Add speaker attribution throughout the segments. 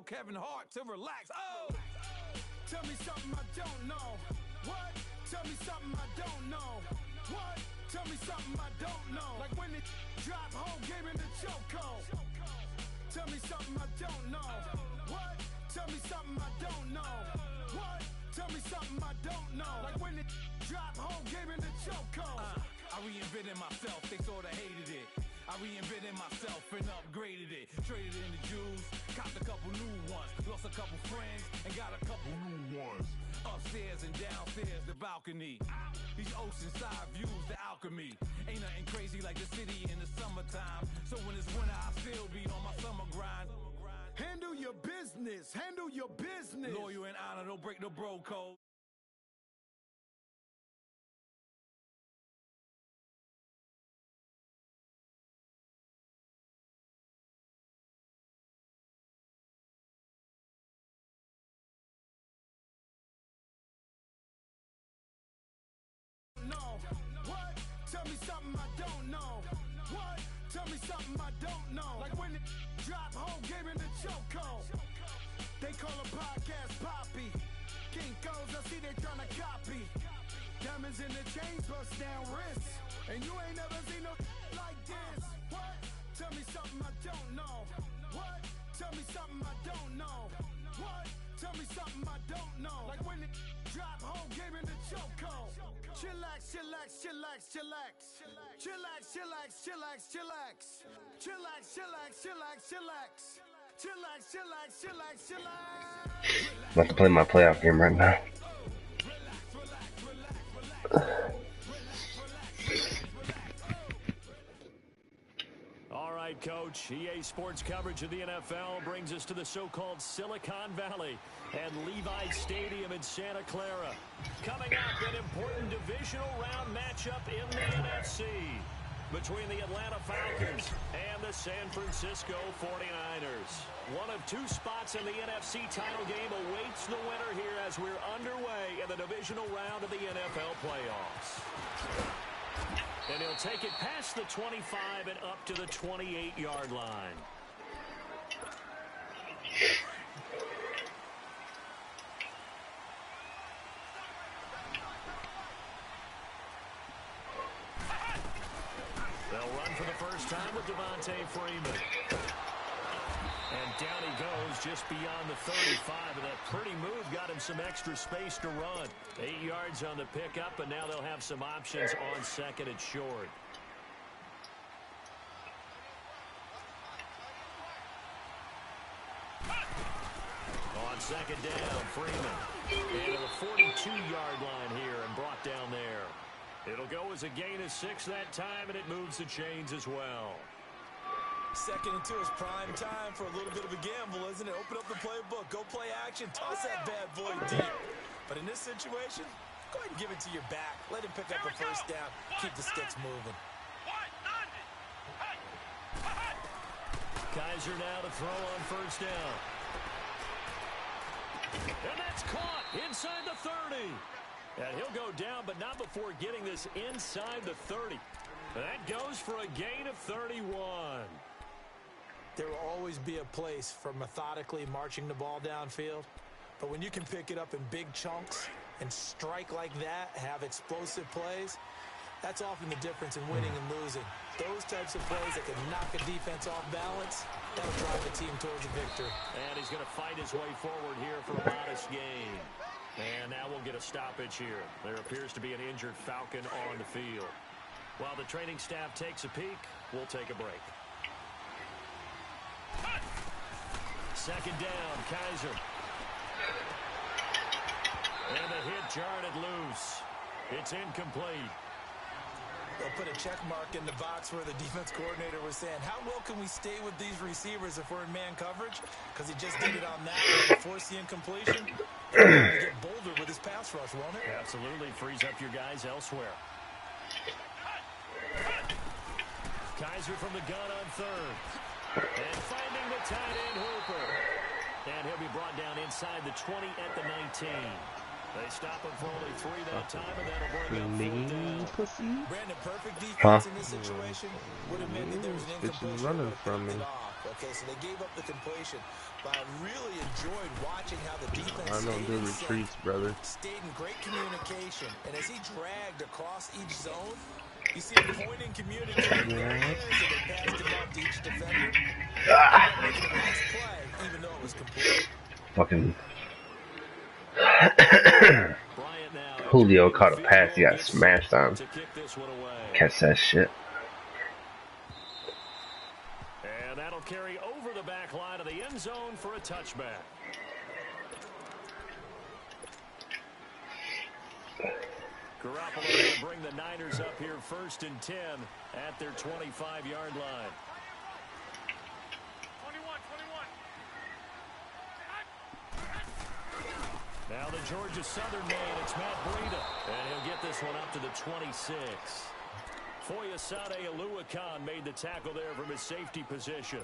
Speaker 1: Kevin Hart to relax. Oh, tell me something I don't know. What? Tell me something I don't know. What? Tell me something I don't know. Like when it drop home, gave him the chokehold. Tell me something I don't know. What? Tell me something I don't know. What? Tell me something I don't know. Like when it drop home, gave him the chokehold. I reinvented myself, they sorta hated it. I reinvented myself and upgraded it. Traded in the Jews, copped a couple new ones. Lost a couple friends and got a couple new ones. Upstairs and downstairs, the balcony. These oceanside views, the alchemy. Ain't nothing crazy like the city in the summertime. So when it's winter, I still be on my summer grind. Handle your business, handle your business. Loyal and honor, don't break the bro code. Know what? Tell me something I don't know. What? Tell me something I don't know. Like when it drop home, gave him the chokehold. They call a podcast Poppy. Kinkos, I see they tryna copy. Diamonds in the chains, bust down wrists. And you ain't never seen no like this. What? Tell me something I don't know. What? Tell me something I don't know. What? Tell me something I don't know. Like when it drop home, gave him the chokehold. Chillax, chillax, chillax, chillax. Chillax, chillax, chillax, chillax. Chillax, chillax, chillax, chillax. Chillax, chillax, chillax, chillax.
Speaker 2: I'm about to play my playoff game right now.
Speaker 3: All right, Coach. EA Sports coverage of the NFL brings us to the so-called Silicon Valley and Levi Stadium in Santa Clara. Coming up, an important divisional round matchup in the NFC between the Atlanta Falcons and the San Francisco 49ers. One of two spots in the NFC title game awaits the winner here as we're underway in the divisional round of the NFL playoffs. And he'll take it past the 25 and up to the 28-yard line. They'll run for the first time with Devontae Freeman. And down he goes just beyond the 35. And that pretty move got him some extra space to run. 8 yards on the pickup, and now they'll have some options on second and short. On second down, Freeman. And to the 42-yard line here and brought down there. It'll go as a gain of 6 that time, and it moves the chains as well.
Speaker 1: Second and 2 is prime time for a little bit of a gamble, isn't it? Open up the playbook, go play action, toss that bad boy deep. But in this situation, go ahead and give it to your back. Let him pick up the first down. Keep the sticks moving.
Speaker 3: Kaiser now to throw on first down. And that's caught inside the 30. And he'll go down, but not before getting this inside the 30. That goes for a gain of 31.
Speaker 1: There will always be a place for methodically marching the ball downfield. But when you can pick it up in big chunks and strike like that, have explosive plays, that's often the difference in winning and losing. Those types of plays that can knock a defense off balance, that'll drive the team towards a victory.
Speaker 3: And he's going to fight his way forward here for a modest gain. And now we'll get a stoppage here. There appears to be an injured Falcon on the field. While the training staff takes a peek, we'll take a break. Second down, Kaiser. And the hit jarred it loose. It's incomplete.
Speaker 1: They'll put a check mark in the box where the defense coordinator was saying, how well can we stay with these receivers if we're in man coverage? Because he just did it on that one to force the incompletion. He'll get bolder with his pass rush, won't it?
Speaker 3: Absolutely. Frees up your guys elsewhere. Kaiser from the gun on third. And finding the tight end Hooper. And he'll be brought down inside the 20 at the 19. They stop him for only 3 that time, and that'll bring up 4th down.
Speaker 1: Brandon, perfect defense in this situation would have meant that there was an incompletion.
Speaker 4: Running from me.
Speaker 1: Okay, so they gave up the completion, but I really enjoyed watching how the defense
Speaker 4: I don't do retreats, brother.
Speaker 1: Stayed in great communication, and as he dragged across each zone, you see him pointing, communicating there he is, and they passed him off to each defender. Making a nice play, even though it was complete.
Speaker 2: Fucking Julio caught a pass, he got smashed on. Catch that shit.
Speaker 3: And that'll carry over the back line of the end zone for a touchback. Garoppolo will bring the Niners up here 1st and 10 at their 25-yard line. Now the Georgia Southern man, it's Matt Breida. And he'll get this one up to the 26. Foyesade Aluakan made the tackle there from his safety position.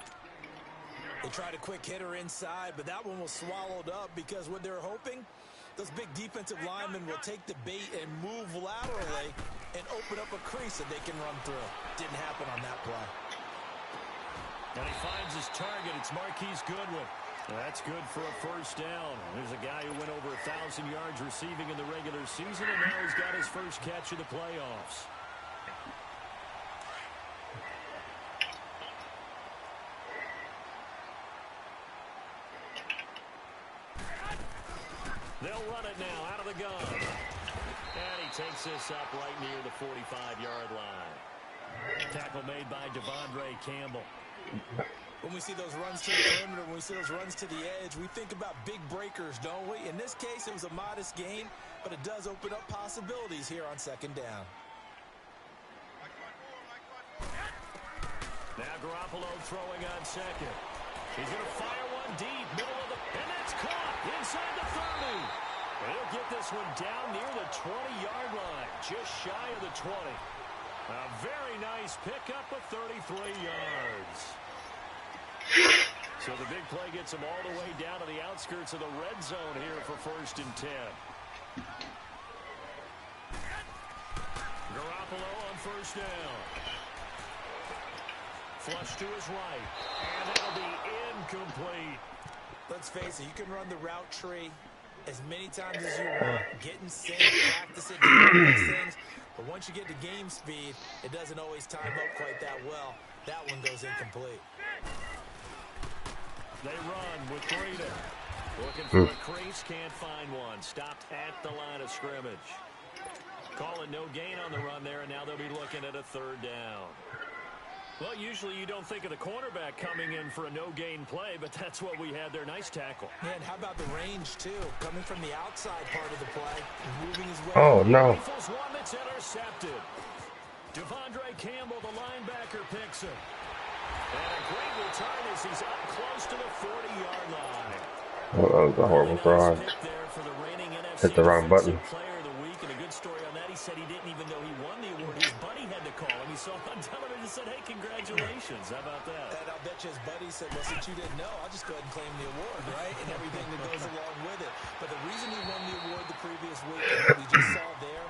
Speaker 1: They tried a quick hitter inside, but that one was swallowed up because what they're hoping, those big defensive linemen will take the bait and move laterally and open up a crease that they can run through. Didn't happen on that play.
Speaker 3: And he finds his target. It's Marquise Goodwin. That's good for a 1st down. There's a guy who went over 1,000 yards receiving in the regular season, and now he's got his first catch of the playoffs. They'll run it now out of the gun. And he takes this up right near the 45-yard line. Tackle made by Devondre Campbell.
Speaker 1: When we see those runs to the perimeter, when we see those runs to the edge, we think about big breakers, don't we? In this case, it was a modest gain, but it does open up possibilities here on 2nd down.
Speaker 3: Now Garoppolo throwing on 2nd. He's going to fire one deep, middle of the, and that's caught inside the 30. He'll get this one down near the 20-yard line, just shy of the 20. A very nice pickup of 33 yards. So the big play gets him all the way down to the outskirts of the red zone here for 1st and 10. Garoppolo on 1st down. Flush to his right. And that'll be incomplete.
Speaker 1: Let's face it, you can run the route tree as many times as you want, getting set, practice it, doing these things. But once you get to game speed, it doesn't always time up quite that well. That one goes incomplete.
Speaker 3: They run with Breida. Looking for a crease, can't find one. Stopped at the line of scrimmage. Calling no gain on the run there, and now they'll be looking at a 3rd down. Well, usually you don't think of the cornerback coming in for a no-gain play, but that's what we had there. Nice tackle.
Speaker 1: And how about the range, too? Coming from the outside part of the play, moving his way.
Speaker 2: Oh, no.
Speaker 3: Rifles one that's intercepted. Devondre Campbell, the linebacker, picks him. And a great return as he's up close to the 40-yard line.
Speaker 2: Oh, that was a horrible throw. Hit the wrong button.
Speaker 3: Player of the week, and a good story on that. He said he didn't even know he won the award. His buddy had to call him. He saw him on television and said, hey, congratulations. How about that?
Speaker 1: And I'll bet you his buddy said, well, since you didn't know, I'll just go ahead and claim the award, right? And everything that goes along with it. But the reason he won the award the previous week, and what we just saw there,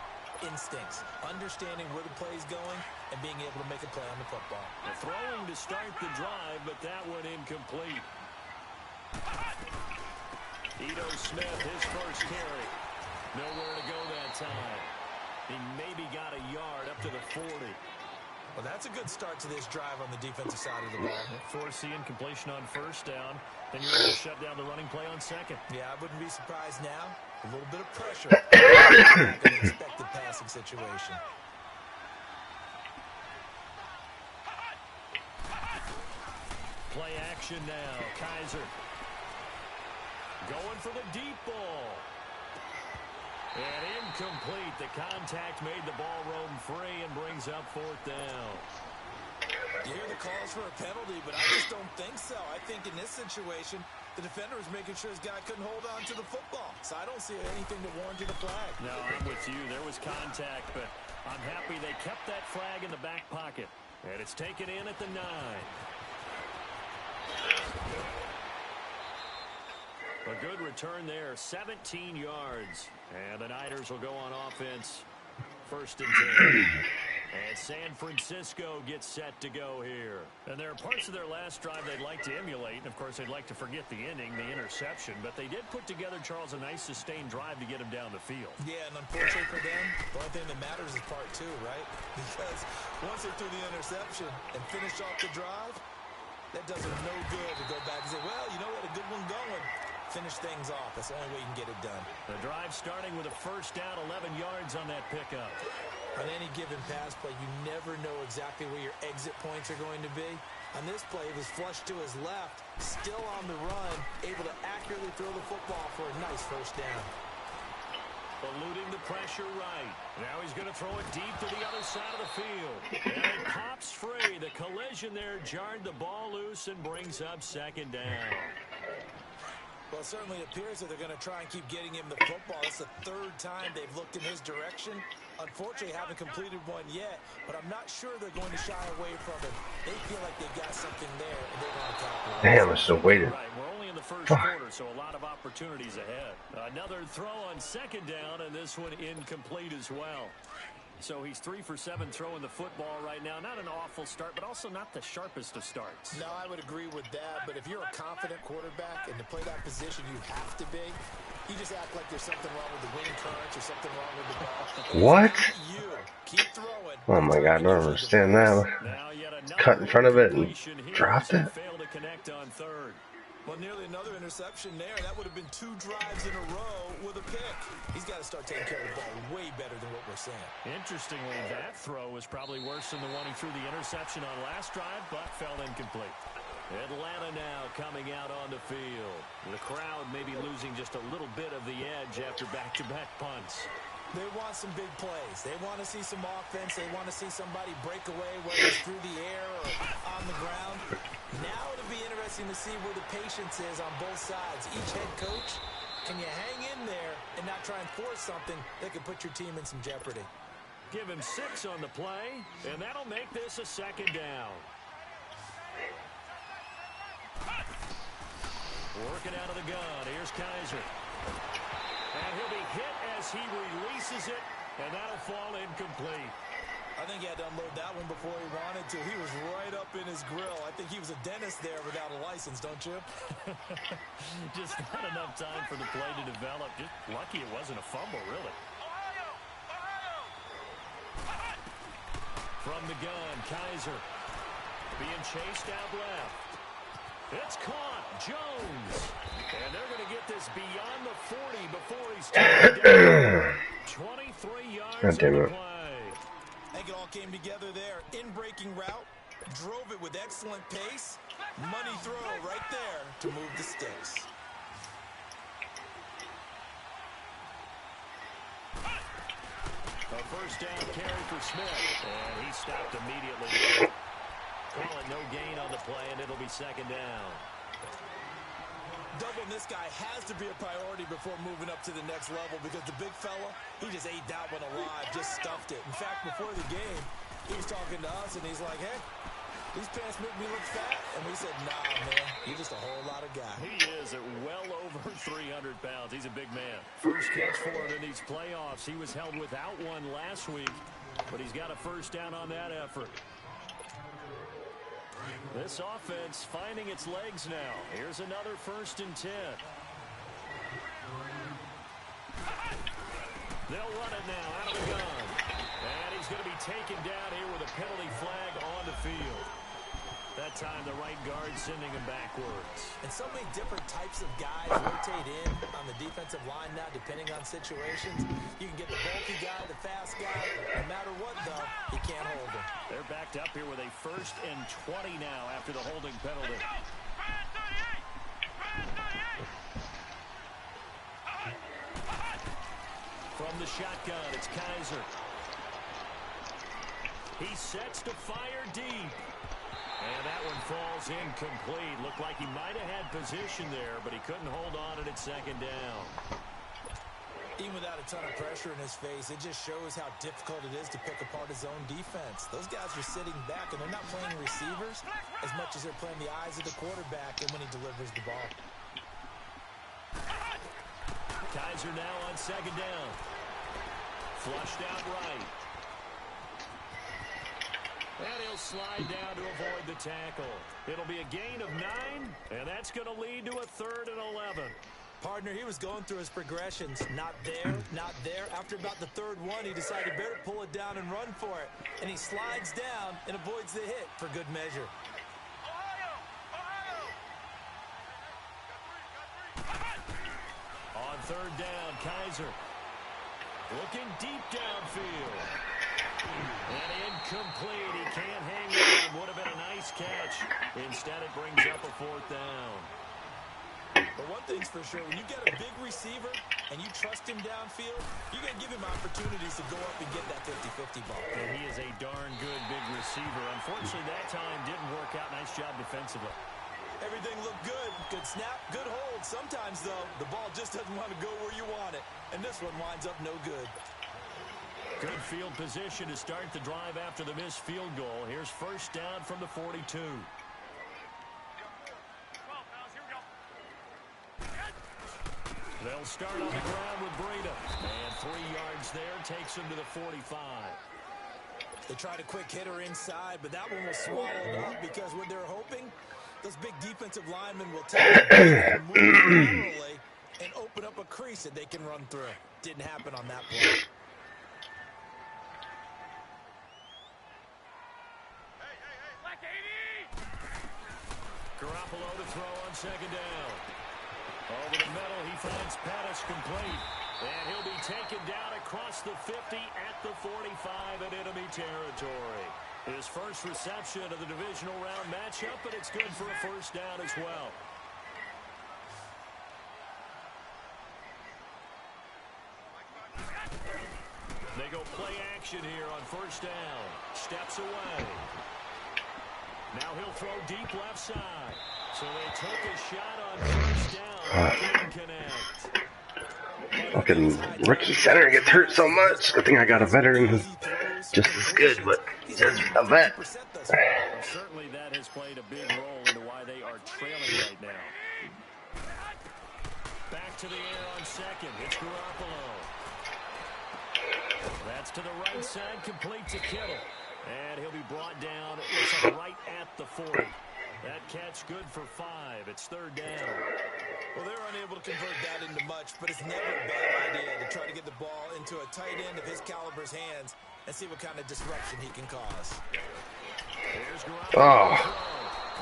Speaker 1: instincts, understanding where the play's going, and being able to make a play on the football.
Speaker 3: Throwing to start the drive, but that one incomplete. Ito Smith, his first carry. Nowhere to go that time. He maybe got a yard up to the 40.
Speaker 1: Well, that's a good start to this drive on the defensive side of the ball.
Speaker 3: Force the incompletion on 1st down. Then you're able to shut down the running play on 2nd.
Speaker 1: Yeah, I wouldn't be surprised now. A little bit of pressure. An expected passing situation.
Speaker 3: Play action now. Kaiser going for the deep ball. And incomplete. The contact made the ball roam free and brings up 4th down.
Speaker 1: You hear the calls for a penalty, but I just don't think so. I think in this situation, the defender was making sure his guy couldn't hold on to the football. So I don't see anything that warranted a flag.
Speaker 3: No, I'm with you. There was contact, but I'm happy they kept that flag in the back pocket. And it's taken in at the 9. A good return there, 17 yards. And the Niners will go on offense. 1st and 10. And San Francisco gets set to go here. And there are parts of their last drive they'd like to emulate. And, of course, they'd like to forget the inning, the interception. But they did put together, Charles, a nice sustained drive to get him down the field.
Speaker 1: Yeah, and unfortunately for them, the only thing that matters is part 2, right? Because once they threw the interception and finished off the drive, that does them no good to go back and say, well, you know what, a good one going. Finish things off. That's the only way you can get it done.
Speaker 3: The drive starting with a 1st down, 11 yards on that pickup.
Speaker 1: On any given pass play, you never know exactly where your exit points are going to be. On this play, it was flushed to his left, still on the run, able to accurately throw the football for a nice 1st down.
Speaker 3: Eluding the pressure right. Now he's going to throw it deep to the other side of the field. And it pops free. The collision there jarred the ball loose and brings up 2nd down.
Speaker 1: Well, it certainly appears that they're going to try and keep getting him the football. It's the 3rd time they've looked in his direction. Unfortunately, haven't completed one yet, but I'm not sure they're going to shy away from it. They feel like they've got something there, and they want to capitalize.
Speaker 2: Damn, I still waited.
Speaker 3: Right, we're only in the 1st quarter, so a lot of opportunities ahead. Another throw on 2nd down, and this one incomplete as well. So he's 3 for 7 throwing the football right now. Not an awful start, but also not the sharpest of starts.
Speaker 1: No, I would agree with that. But if you're a confident quarterback and to play that position, you have to be. You just act like there's something wrong with the wind currents or something wrong with the ball.
Speaker 2: What?
Speaker 1: You keep throwing.
Speaker 2: Oh my God, I don't understand that. Cut in front of it and dropped it.
Speaker 3: Failed to connect on 3rd.
Speaker 1: Well, nearly another interception there. That would have been 2 drives in a row with a pick. He's got to start taking care of the ball way better than what we're saying.
Speaker 3: Interestingly, that throw was probably worse than the one he threw the interception on last drive, but fell incomplete. Atlanta now coming out on the field. The crowd maybe losing just a little bit of the edge after back-to-back punts.
Speaker 1: They want some big plays. They want to see some offense. They want to see somebody break away, whether it's through the air or on the ground. Now it'll be interesting to see where the patience is on both sides. Each head coach, can you hang in there and not try and force something that could put your team in some jeopardy?
Speaker 3: Give him 6 on the play, and that'll make this a 2nd down. Working out of the gun. Here's Kaiser. And he'll be hit as he releases it, and that'll fall incomplete.
Speaker 1: I think he had to unload that one before he wanted to. He was right up in his grill. I think he was a dentist there without a license, don't you?
Speaker 3: Just not enough time for the play to develop. Just lucky it wasn't a fumble, really. From the gun, Kaiser being chased out left. It's caught. Jones. And they're going to get this beyond the 40 before he's taken down. 23 yards on the play.
Speaker 1: I think it all came together there. In-breaking route. Drove it with excellent pace. Money throw right there to move the sticks.
Speaker 3: A 1st down carry for Smith. And he stopped immediately. Call it no gain on the play, and it'll be 2nd down.
Speaker 1: Doubling this guy has to be a priority before moving up to the next level because the big fella, he just ate that one alive, just stuffed it. In fact, before the game, he was talking to us, and he's like, hey, these pants make me look fat. And we said, nah, man, you're just a whole lot of guy.
Speaker 3: He is at well over 300 pounds. He's a big man. First catch for him in these playoffs. He was held without one last week, but he's got a 1st down on that effort. This offense finding its legs now. Here's another 1st and 10. They'll run it now out of the gun. And he's going to be taken down here with a penalty flag on the field. That time the right guard sending him backwards.
Speaker 1: And so many different types of guys rotate in on the defensive line now depending on situations. You can get the bulky guy, the fast guy. No matter what, though, you can't hold him.
Speaker 3: They're backed up here with a 1st and 20 now after the holding penalty. From From the shotgun, it's Kaiser. He sets to fire deep. And that one falls incomplete. Looked like he might have had position there, but he couldn't hold on at second down.
Speaker 5: Even without a ton of pressure in his face, it just shows how difficult it is to pick apart his own defense. Those guys are sitting back, and they're not playing receivers as much as they're playing the eyes of the quarterback and when he delivers the ball.
Speaker 3: Kaiser now on second down. Flushed out right. And he'll slide down to avoid the tackle. It'll be a gain of 9, and that's going to lead to a 3rd and 11.
Speaker 5: Partner, he was going through his progressions. Not there, not there. After about the 3rd one, he decided better pull it down and run for it. And he slides down and avoids the hit for good measure.
Speaker 3: On 3rd down, Kaiser. Looking deep downfield. And incomplete. He can't hang on. Would have been a nice catch. Instead, it brings up a 4th down.
Speaker 5: But one thing's for sure, when you get a big receiver and you trust him downfield, you're going to give him opportunities to go up and get that 50-50 ball.
Speaker 3: And he is a darn good big receiver. Unfortunately, that time didn't work out. Nice job defensively.
Speaker 5: Everything looked good. Good snap, good hold. Sometimes, though, the ball just doesn't want to go where you want it. And this one winds up no good.
Speaker 3: Good field position to start the drive after the missed field goal. Here's 1st down from the 42. They'll start on the ground with Breida. And 3 yards there takes him to the 45.
Speaker 5: They tried a quick hitter inside, but that one was swallowed up because what they're hoping, those big defensive linemen will take it and move laterally and open up a crease that they can run through. Didn't happen on that play.
Speaker 3: Garoppolo to throw on second down. Over the middle, he finds Pettis complete. And he'll be taken down across the 50 at the 45 in enemy territory. His first reception of the divisional round matchup, but it's good for a 1st down as well. They go play action here on 1st down. Steps away. Now he'll throw deep left side. So they took a shot on 1st down. Didn't connect.
Speaker 2: Fucking rookie center gets hurt so much. I think I got a veteran who's just as good, but just a vet.
Speaker 3: Well, certainly that has played a big role into why they are trailing right now. Back to the air on second. It's Garoppolo. That's to the right side, complete to Kittle. And he'll be brought down, it looks like right at the 40. That catch good for 5. It's 3rd down.
Speaker 5: Well, they're unable to convert that into much, but it's never a bad idea to try to get the ball into a tight end of his caliber's hands and see what kind of disruption he can cause.
Speaker 3: Here's Garoppolo.
Speaker 2: Oh,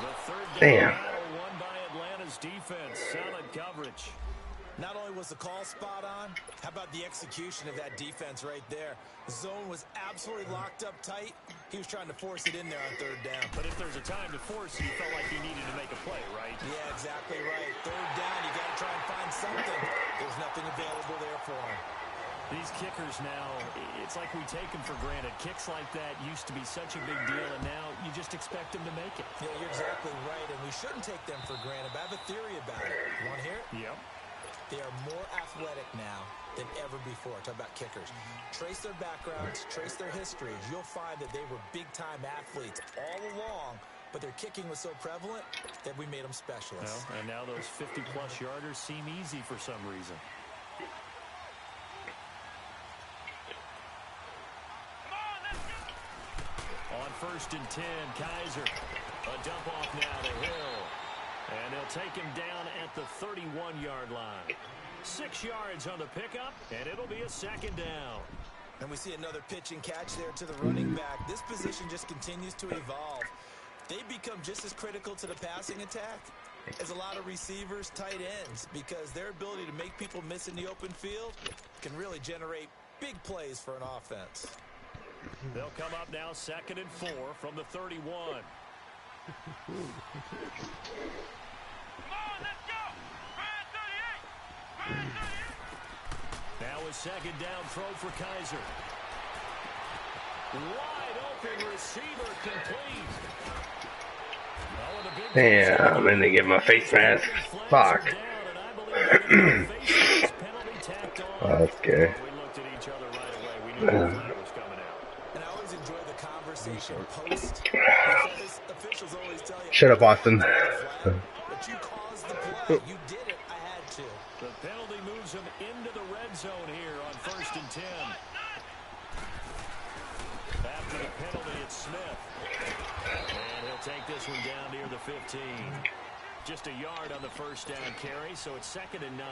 Speaker 3: The 3rd down
Speaker 2: damn.
Speaker 3: battle won by Atlanta's defense. Solid coverage.
Speaker 5: Not only was the call spot on, how about the execution of that defense right there? The zone was absolutely locked up tight. He was trying to force it in there on 3rd down.
Speaker 3: But if there's a time to force it, he felt like he needed to make a play, right?
Speaker 5: Yeah, exactly right. 3rd down, you got to try and find something. There's nothing available there for him.
Speaker 3: These kickers now, it's like we take them for granted. Kicks like that used to be such a big deal, and now you just expect them to make it.
Speaker 5: Yeah, you're exactly right, and we shouldn't take them for granted. But I have a theory about it. You want to hear it?
Speaker 3: Yep.
Speaker 5: They are more athletic now than ever before. Talk about kickers. Trace their backgrounds, trace their histories. You'll find that they were big-time athletes all along, but their kicking was so prevalent that we made them specialists.
Speaker 3: Well, and now those 50-plus yarders seem easy for some reason. On 1st and 10, Kaiser. A dump off now to Hill. And they'll take him down at the 31-yard line. 6 yards on the pickup, and it'll be a 2nd down.
Speaker 5: And we see another pitch and catch there to the running back. This position just continues to evolve. They become just as critical to the passing attack as a lot of receivers, tight ends, because their ability to make people miss in the open field can really generate big plays for an offense.
Speaker 3: They'll come up now 2nd and 4 from the 31. Now a second down throw for Kaiser. Wide open receiver complete.
Speaker 2: Damn, and they give him a face mask. Fuck. Oh, that's good.
Speaker 5: And I always enjoy the conversation post because officials always tell you,
Speaker 2: Shut up, Austin.
Speaker 5: but you caused the play. You did it. I had to.
Speaker 3: The penalty moves him into the red zone here on 1st and 10. After the penalty, it's Smith. And he'll take this one down near the 15. Just a yard on the first down carry, so it's 2nd and 9.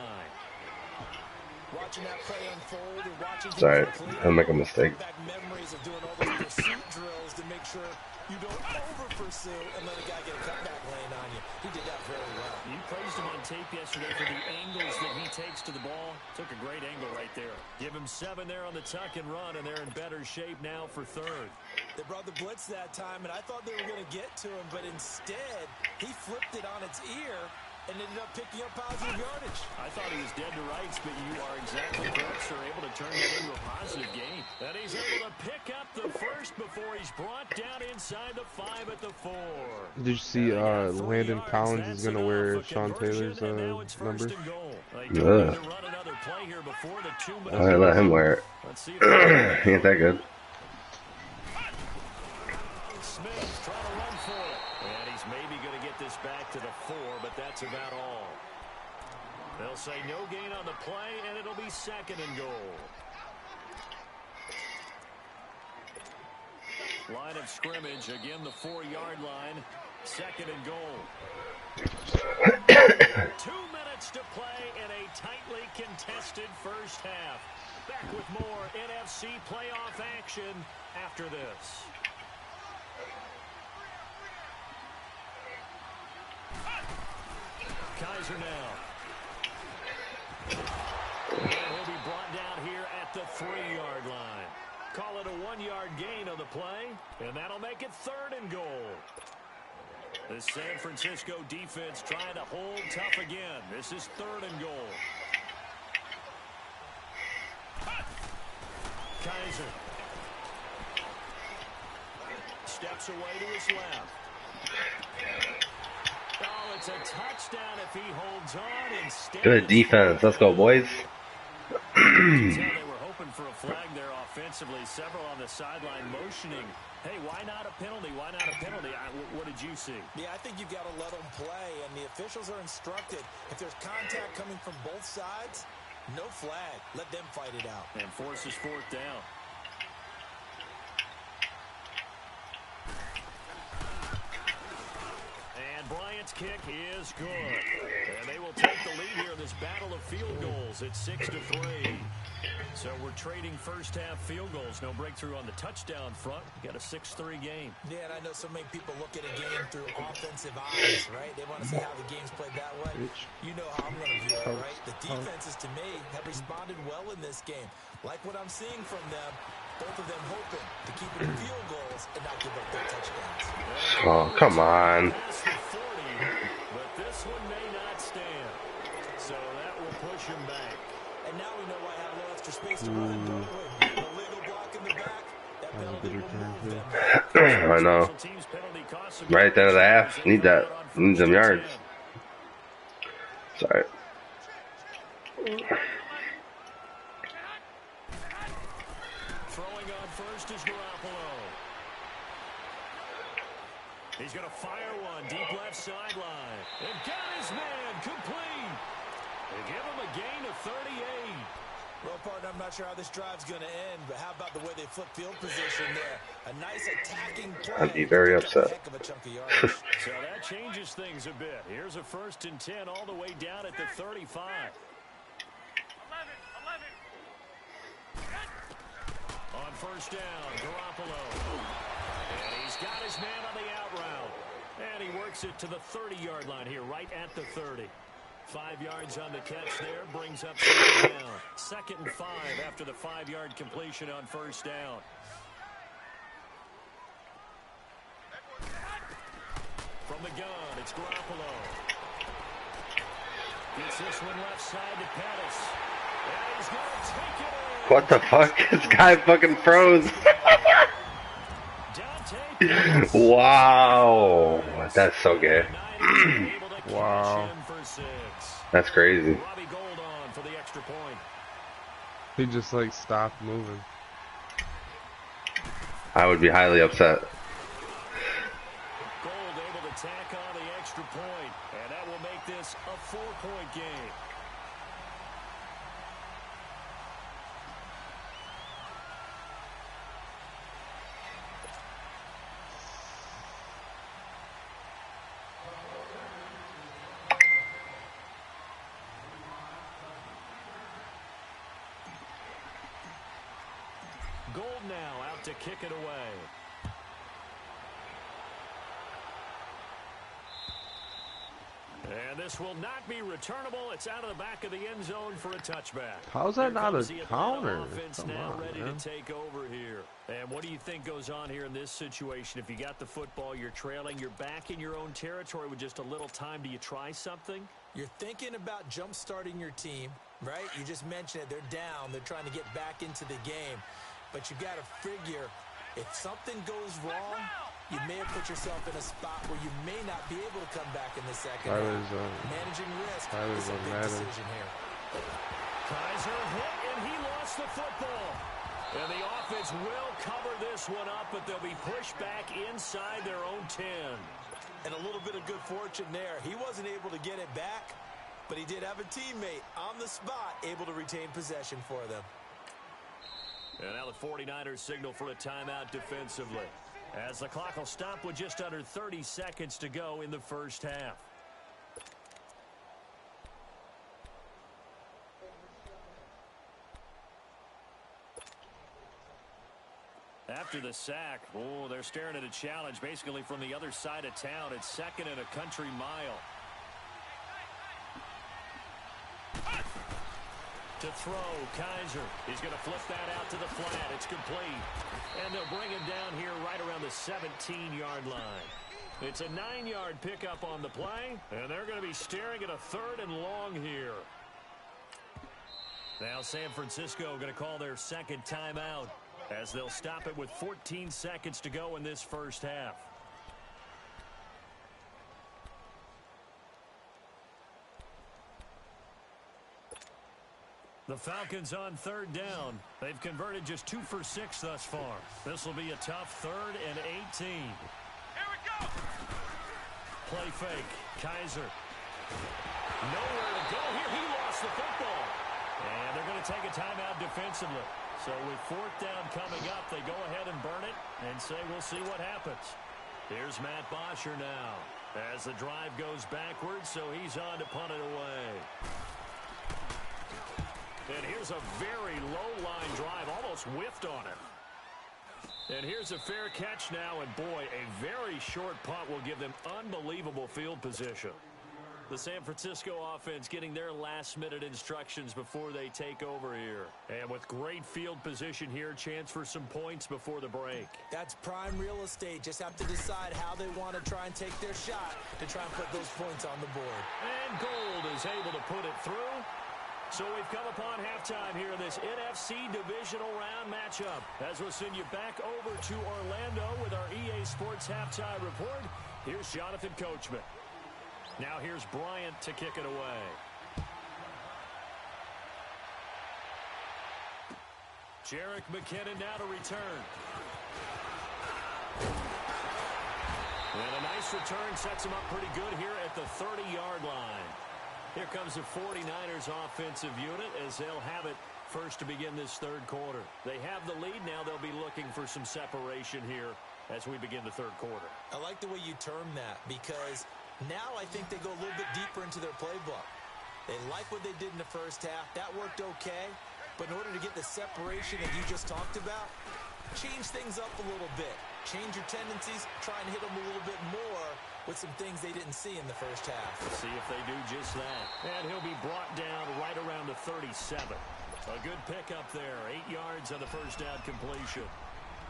Speaker 5: Watching that play unfold and watching
Speaker 2: Sorry, I'll make a mistake.
Speaker 5: back memories of doing all those pursuit drills to make sure you don't over-pursue and let a guy get a cutback lane on you. He did that very well.
Speaker 3: You praised him on tape yesterday for the angles that he takes to the ball. Took a great angle right there. Give him 7 there on the tuck and run, and they're in better shape now for 3rd.
Speaker 5: They brought the blitz that time, and I thought they were going to get to him, but instead, he flipped it on its ear and ended up picking up positive yardage.
Speaker 3: I thought he was dead to rights, but you are exactly correct, sir. Able to turn that into a positive gain. And he's able to pick up the first before he's brought down inside the 5 at the 4.
Speaker 4: Did you see Landon Collins is going to wear Sean Taylor's number?
Speaker 2: Ugh. I let him wear it. He ain't that good.
Speaker 3: Smith trying to run for it. And he's maybe going to get this back to the 4, but that's about all. They'll say no gain on the play, and it'll be 2nd and goal. Line of scrimmage, again the 4-yard line. 2nd and goal. 2 minutes to play in a tightly contested first half. Back with more NFC playoff action after this. Kaiser now. And he'll be brought down here at the 3-yard line. Call it a 1-yard gain on the play, and that'll make it 3rd and goal. The San Francisco defense trying to hold tough again. This is 3rd and goal. Kaiser. Steps away to his left. Oh, it's a touchdown if he holds on. Instead,
Speaker 2: Good defense. Let's go, boys.
Speaker 3: They were hoping for a flag there offensively. Several on the sideline motioning. Hey, why not a penalty? Why not a penalty? What did you see?
Speaker 5: Yeah, I think you've got to let them play, and the officials are instructed. If there's contact coming from both sides, no flag. Let them fight it out.
Speaker 3: And forces 4th down. And Bryant's kick is good. And they will take the lead here in this battle of field goals at 6-3. So we're trading first half field goals. No breakthrough on the touchdown front. We got a 6-3 game.
Speaker 5: Yeah, and I know so many people look at a game through offensive eyes, right? They want to see how the game's played that way. You know how I'm going to view it, right? The defenses, to me, have responded well in this game. Like what I'm seeing from them, both of them hoping to keep it in field goals and not give up their touchdowns.
Speaker 2: Oh, come on.
Speaker 3: But this one may not stand. So that will push him back.
Speaker 5: And now we know why I have a little extra space to run, don't we? The legal block in the back. That penalty will move them.
Speaker 2: I know. Right at the end of the half. Need that. Need some yards. Sorry.
Speaker 3: Throwing on first is Garoppolo. He's going to fire one deep left sideline. And got his man complete. They give him a gain of 38.
Speaker 5: Well, partner, I'm not sure how this drive's going to end, but how about the way they flip field position there? A nice attacking play.
Speaker 2: I'd be very upset.
Speaker 5: Heck of a chunk of yardage.
Speaker 3: So that changes things a bit. Here's a 1st and 10 all the way down at the 35. On first down, Garoppolo. And he's got his man on the out route. And he works it to the 30-yard line here, right at the 30. 5 yards on the catch there, brings up 2nd down. 2nd and 5 after the 5-yard completion on first down. From the gun, it's Garoppolo. Gets this one left side to Pettis.
Speaker 2: What the fuck? This guy fucking froze. Wow. That's so gay.
Speaker 4: Wow.
Speaker 2: That's crazy.
Speaker 4: He just like stopped moving.
Speaker 2: I would be highly upset.
Speaker 3: Gold able to tack on the extra point, and that will make this a 4-point game. Gold now out to kick it away. And this will not be returnable. It's out of the back of the end zone for a touchback.
Speaker 4: How's that not a counter?
Speaker 3: Offense now ready to take over here. And what do you think goes on here in this situation? If you got the football, you're trailing, you're back in your own territory with just a little time. Do you try something?
Speaker 5: You're thinking about jump-starting your team, right? You just mentioned it. They're down. They're trying to get back into the game. But you've got to figure, if something goes wrong, you may have put yourself in a spot where you may not be able to come back in the second half. Managing risk is a big decision here.
Speaker 3: Kaiser hit, and he lost the football. And the offense will cover this one up, but they'll be pushed back inside their own 10.
Speaker 5: And a little bit of good fortune there. He wasn't able to get it back, but he did have a teammate on the spot able to retain possession for them.
Speaker 3: And now the 49ers signal for a timeout defensively, as the clock will stop with just under 30 seconds to go in the first half. After the sack, oh, they're staring at a challenge basically from the other side of town. It's second and a country mile. To throw, Kaiser. He's going to flip that out to the flat. It's complete. And they'll bring him down here right around the 17-yard line. It's a 9-yard pickup on the play, and they're going to be staring at a 3rd and long here. Now San Francisco going to call their second timeout, as they'll stop it with 14 seconds to go in this first half. The Falcons on 3rd down. They've converted just 2 for 6 thus far. This will be a tough 3rd and 18.
Speaker 1: Here we go.
Speaker 3: Play fake. Kaiser. Nowhere to go here. He lost the football. And they're going to take a timeout defensively. So with 4th down coming up, they go ahead and burn it and say we'll see what happens. Here's Matt Bosher now as the drive goes backwards, so he's on to punt it away. And here's a very low-line drive, almost whiffed on it. And here's a fair catch now, and boy, a very short punt will give them unbelievable field position. The San Francisco offense getting their last-minute instructions before they take over here. And with great field position here, chance for some points before the break.
Speaker 5: That's prime real estate. Just have to decide how they want to try and take their shot to try and put those points on the board.
Speaker 3: And Gold is able to put it through. So we've come upon halftime here in this NFC Divisional Round matchup. As we'll send you back over to Orlando with our EA Sports Halftime Report, here's Jonathan Coachman. Now here's Bryant to kick it away. Jerick McKinnon now to return. And a nice return sets him up pretty good here at the 30-yard line. Here comes the 49ers offensive unit as they'll have it first to begin this 3rd quarter. They have the lead. Now they'll be looking for some separation here as we begin the 3rd quarter.
Speaker 5: I like the way you term that because now I think they go a little bit deeper into their playbook. They like what they did in the first half. That worked okay. But in order to get the separation that you just talked about, change things up a little bit. Change your tendencies. Try and hit them a little bit more with some things they didn't see in the first half.
Speaker 3: Let's see if they do just that. And he'll be brought down right around the 37. A good pickup there. 8 yards on the first down completion.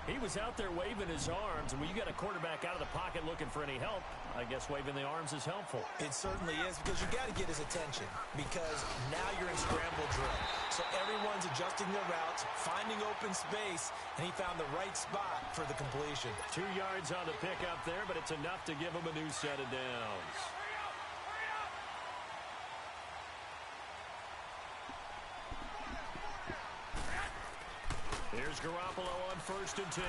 Speaker 3: He was out there waving his arms, and when you got a quarterback out of the pocket looking for any help, I guess waving the arms is helpful.
Speaker 5: It certainly is, because you got to get his attention, because now you're in scramble drill. So everyone's adjusting their routes, finding open space, and he found the right spot for the completion.
Speaker 3: 2 yards on the pickup there, but it's enough to give him a new set of downs. Here's Garoppolo on 1st and 10.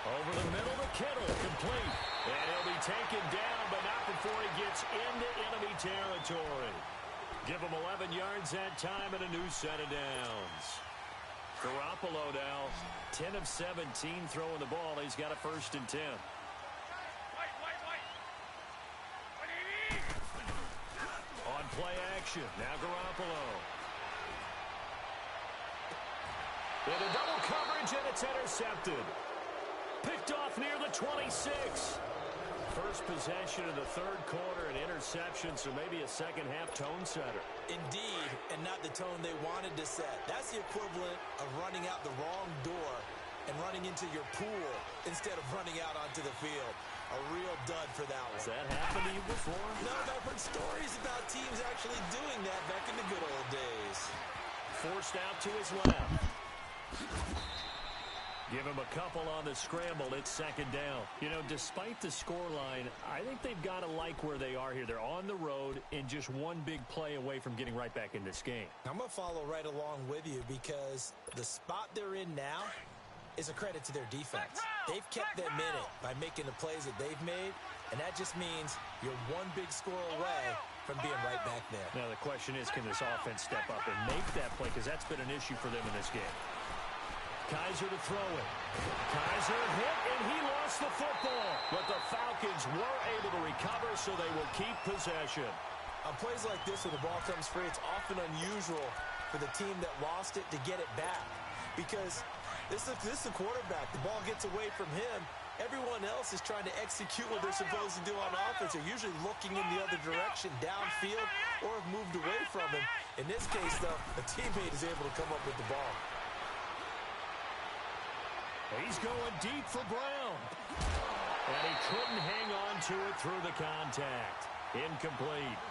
Speaker 3: Over the middle to Kittle, complete. And he'll be taken down, but not before he gets into enemy territory. Give him 11 yards that time and a new set of downs. Garoppolo now, 10 of 17 throwing the ball. He's got a 1st and 10. On play action, now Garoppolo. Into double coverage, and it's intercepted. Picked off near the 26. First possession of the 3rd quarter, an interception, so maybe a second-half tone setter.
Speaker 5: Indeed, and not the tone they wanted to set. That's the equivalent of running out the wrong door and running into your pool instead of running out onto the field. A real dud for that one.
Speaker 3: Has that happened to you before?
Speaker 5: No, I've heard stories about teams actually doing that back in the good old days.
Speaker 3: Forced out to his left. Give him a couple on the scramble. It's 2nd down. You know, despite the scoreline, I think they've got to like where they are here. They're on the road and just one big play away from getting right back in this game.
Speaker 5: I'm going to follow right along with you, because the spot they're in now is a credit to their defense. They've kept them in it by making the plays that they've made, and that just means you're one big score away from being right back there.
Speaker 3: Now the question is, can this offense step up and make that play? Because that's been an issue for them in this game. Kaiser to throw it. Kaiser hit, and he lost the football. But the Falcons were able to recover, so they will keep possession.
Speaker 5: On plays like this, when the ball comes free, it's often unusual for the team that lost it to get it back. Because this is the quarterback. The ball gets away from him. Everyone else is trying to execute what they're supposed to do on offense. They're usually looking in the other direction, downfield, or have moved away from him. In this case, though, a teammate is able to come up with the ball.
Speaker 3: He's going deep for Brown. And he couldn't hang on to it through the contact. Incomplete.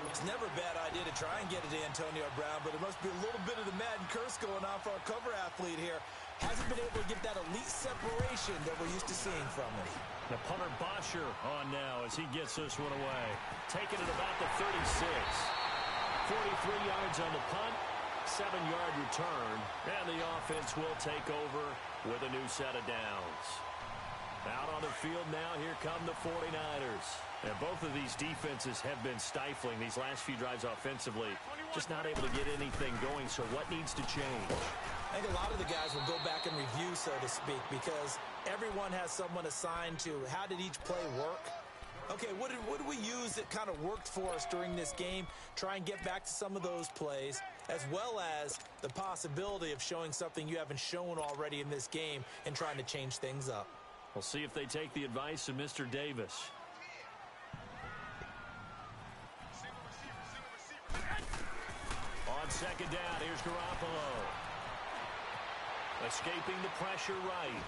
Speaker 5: It's never a bad idea to try and get it to Antonio Brown, but it must be a little bit of the Madden curse going on for our cover athlete here. Hasn't been able to get that elite separation that we're used to seeing from him.
Speaker 3: The punter Bosher on now as he gets this one away. Taking it about the 36. 43 yards on the punt. 7-yard return. And the offense will take over with a new set of downs. Out on the field now, here come the 49ers. And both of these defenses have been stifling these last few drives offensively. Just not able to get anything going, so what needs to change?
Speaker 5: I think a lot of the guys will go back and review, so to speak, because everyone has someone assigned to how did each play work. Okay, what did we use that kind of worked for us during this game? Try and get back to some of those plays, as well as the possibility of showing something you haven't shown already in this game and trying to change things up.
Speaker 3: We'll see if they take the advice of Mr. Davis. On 2nd down, here's Garoppolo. Escaping the pressure right.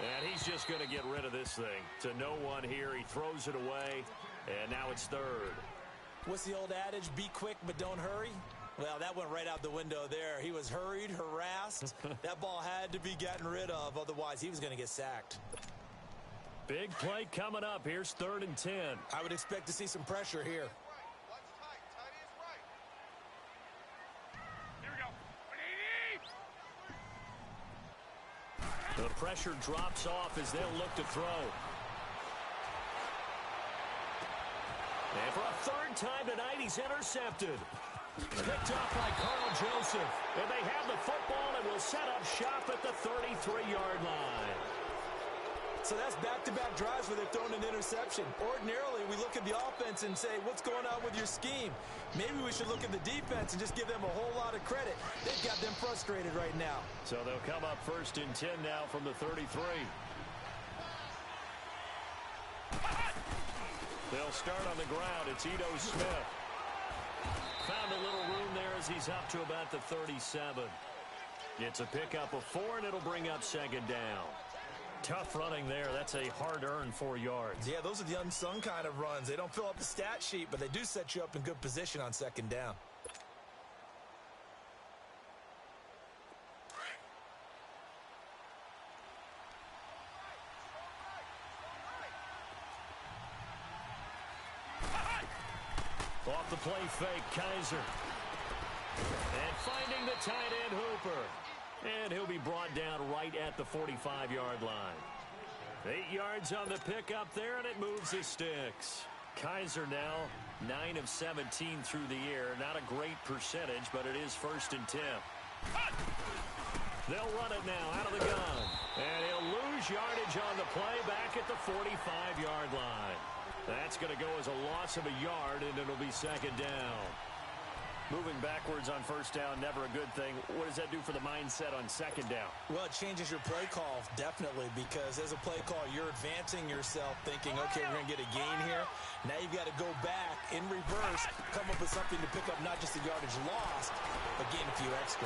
Speaker 3: And he's just going to get rid of this thing. To no one here, he throws it away, and now it's 3rd.
Speaker 5: What's the old adage, be quick but don't hurry? Well, that went right out the window there. He was hurried, harassed. That ball had to be gotten rid of, otherwise he was going to get sacked.
Speaker 3: Big play coming up. Here's 3rd and 10.
Speaker 5: I would expect to see some pressure here.
Speaker 3: The pressure drops off as they'll look to throw. And for a 3rd time tonight, he's intercepted. Picked off by Carl Joseph. And they have the football and will set up shop at the 33-yard line.
Speaker 5: So that's back-to-back drives where they've thrown an interception. Ordinarily, we look at the offense and say, what's going on with your scheme? Maybe we should look at the defense and just give them a whole lot of credit. They've got them frustrated right now.
Speaker 3: So they'll come up 1st and 10 now from the 33. They'll start on the ground. It's Ito Smith. Found a little room there as he's up to about the 37. It's a pickup of 4, and it'll bring up second down. Tough running there. That's a hard-earned 4 yards.
Speaker 5: Yeah, those are the unsung kind of runs. They don't fill up the stat sheet, but they do set you up in good position on second down.
Speaker 3: Off the play fake, Kaiser. And finding the tight end, Hooper. And he'll be brought down right at the 45-yard line. 8 yards on the pickup there, and it moves his sticks. Kaiser now 9 of 17 through the air. Not a great percentage, but it is 1st and 10. They'll run it now out of the gun. And he'll lose yardage on the play back at the 45-yard line. That's going to go as a loss of a yard, and it'll be second down. Moving backwards on first down, never a good thing. What does that do for the mindset on second down?
Speaker 5: Well, it changes your play call, definitely, because as a play call, you're advancing yourself thinking, okay, we're going to get a gain here. Now you've got to go back in reverse, come up with something to pick up not just the yardage lost, but gain a few extra.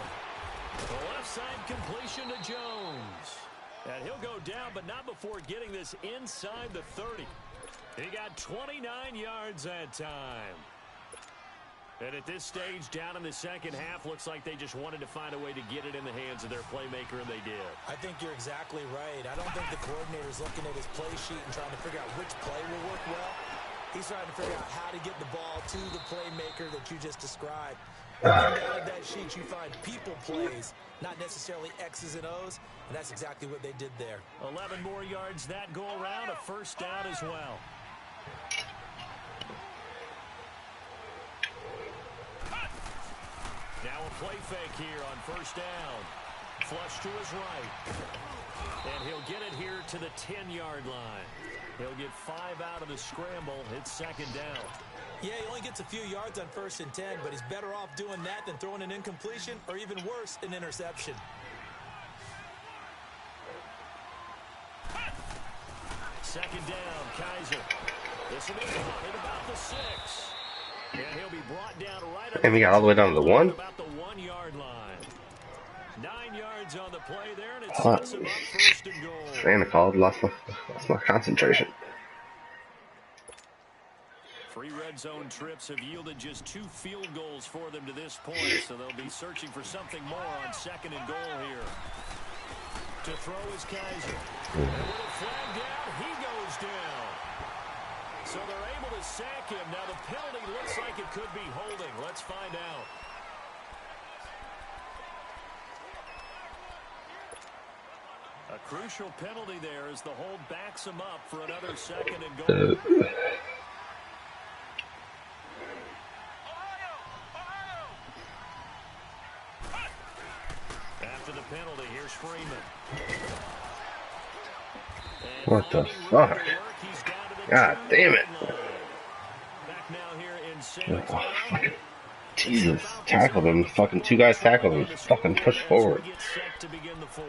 Speaker 3: The left side completion to Jones. And he'll go down, but not before getting this inside the 30. He got 29 yards that time. And at this stage, down in the second half, looks like they just wanted to find a way to get it in the hands of their playmaker, and they did.
Speaker 5: I think you're exactly right. I don't think the coordinator's looking at his play sheet and trying to figure out which play will work well. He's trying to figure out how to get the ball to the playmaker that you just described. Down at that sheet, you find people plays, not necessarily X's and O's, and that's exactly what they did there.
Speaker 3: 11 more yards that go around, a first down as well. Now a play fake here on first down. Flush to his right. And he'll get it here to the 10-yard line. He'll get 5 out of the scramble. It's second down.
Speaker 5: Yeah, he only gets a few yards on 1st and 10, but he's better off doing that than throwing an incompletion or even worse, an interception.
Speaker 3: Second down, Kaiser. This will be at about the 6. And he'll be brought down right
Speaker 2: And we got all the way down to the 1?
Speaker 3: about the 1-yard line. 9 yards on the play there, and it sets him up 1st and goal.
Speaker 2: Santa called, lost my concentration.
Speaker 3: 3 red zone trips have yielded just 2 field goals for them to this point, so they'll be searching for something more on 2nd and goal here. To throw is Kaiser. And with a flag down, he goes down. So they're able to sack him. Now the penalty looks like it could be holding. Let's find out. A crucial penalty there as the hold backs him up for another 2nd and goal. After the penalty, here's Freeman.
Speaker 2: What the fuck? God damn it.
Speaker 3: Back now here in San
Speaker 2: Oh, fucking Jesus. Tackled him. Fucking 2 guys tackled him. Fucking push forward.
Speaker 3: Set to begin the 4th.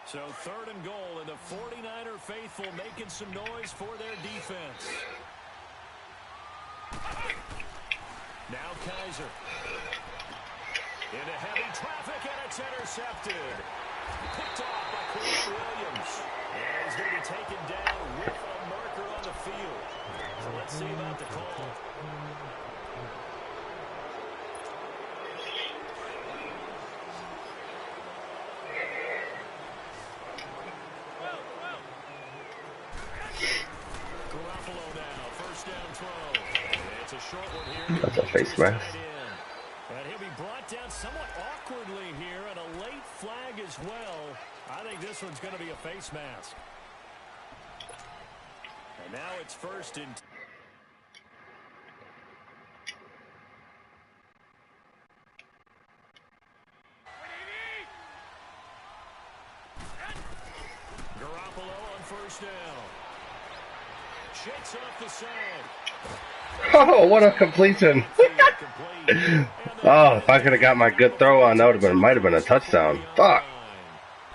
Speaker 3: So 3rd and goal, and the 49er faithful making some noise for their defense. Now Kaiser. Into heavy traffic, and it's intercepted. Picked off by Chris Williams. And he's going to be taken down with a marker on the field. So let's see about the call. Garoppolo now, 1st down throw. It's a short one here.
Speaker 2: That's a face mask.
Speaker 3: And he'll be brought down somewhat awkwardly here, and a late flag as well. I think this one's going to be a face mask. And now it's 1st and... Garoppolo on 1st down. Shakes off the side.
Speaker 2: Oh, what a completion. Oh, if I could have got my good throw on, that might have been a touchdown. Fuck.